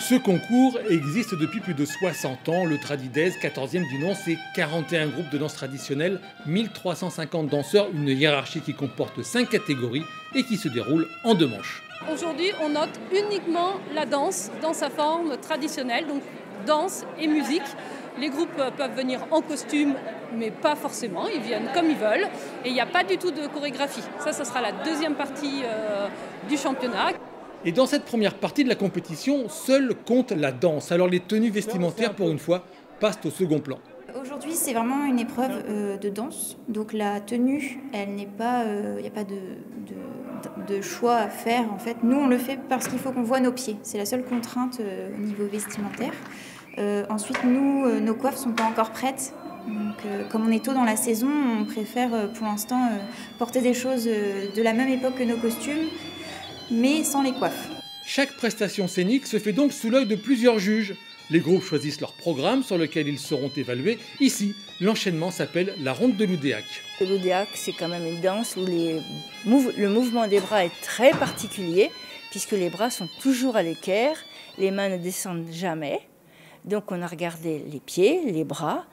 Ce concours existe depuis plus de 60 ans. Le Tradides, 14e du nom, c'est 41 groupes de danse traditionnelle, 1350 danseurs, une hiérarchie qui comporte 5 catégories et qui se déroule en 2 manches. Aujourd'hui, on note uniquement la danse dans sa forme traditionnelle, donc danse et musique. Les groupes peuvent venir en costume, mais pas forcément, ils viennent comme ils veulent. Et il n'y a pas du tout de chorégraphie. Ça sera la deuxième partie du championnat. Et dans cette première partie de la compétition, seule compte la danse. Alors les tenues vestimentaires, pour une fois, passent au second plan. Aujourd'hui, c'est vraiment une épreuve de danse. Donc la tenue, elle n'est pas, il n'y a pas de choix à faire. En fait, nous, on le fait parce qu'il faut qu'on voit nos pieds. C'est la seule contrainte au niveau vestimentaire. Ensuite, nous, nos coiffes ne sont pas encore prêtes. Donc, comme on est tôt dans la saison, on préfère pour l'instant porter des choses de la même époque que nos costumes, mais sans les coiffes. Chaque prestation scénique se fait donc sous l'œil de plusieurs juges. Les groupes choisissent leur programme sur lequel ils seront évalués. Ici, l'enchaînement s'appelle la ronde de l'Oudéac. L'Oudéac, c'est quand même une danse où le mouvement des bras est très particulier, puisque les bras sont toujours à l'équerre, les mains ne descendent jamais. Donc on a regardé les pieds, les bras,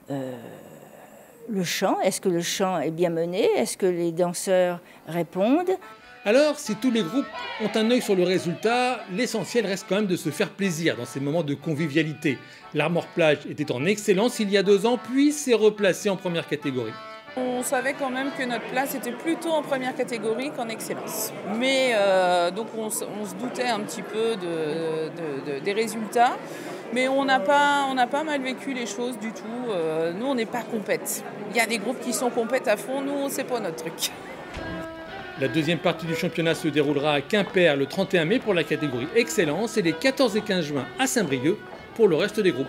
le chant. Est-ce que le chant est bien mené? Est-ce que les danseurs répondent? Alors, si tous les groupes ont un œil sur le résultat, l'essentiel reste quand même de se faire plaisir dans ces moments de convivialité. L'Armor Plage était en excellence il y a 2 ans, puis s'est replacé en première catégorie. On savait quand même que notre place était plutôt en première catégorie qu'en excellence. Mais donc on se doutait un petit peu des résultats. Mais on n'a pas mal vécu les choses du tout. Nous, on n'est pas compète. Il y a des groupes qui sont compètes à fond. Nous, c'est pas notre truc. La deuxième partie du championnat se déroulera à Quimper le 31 mai pour la catégorie Excellence et les 14 et 15 juin à Saint-Brieuc pour le reste des groupes.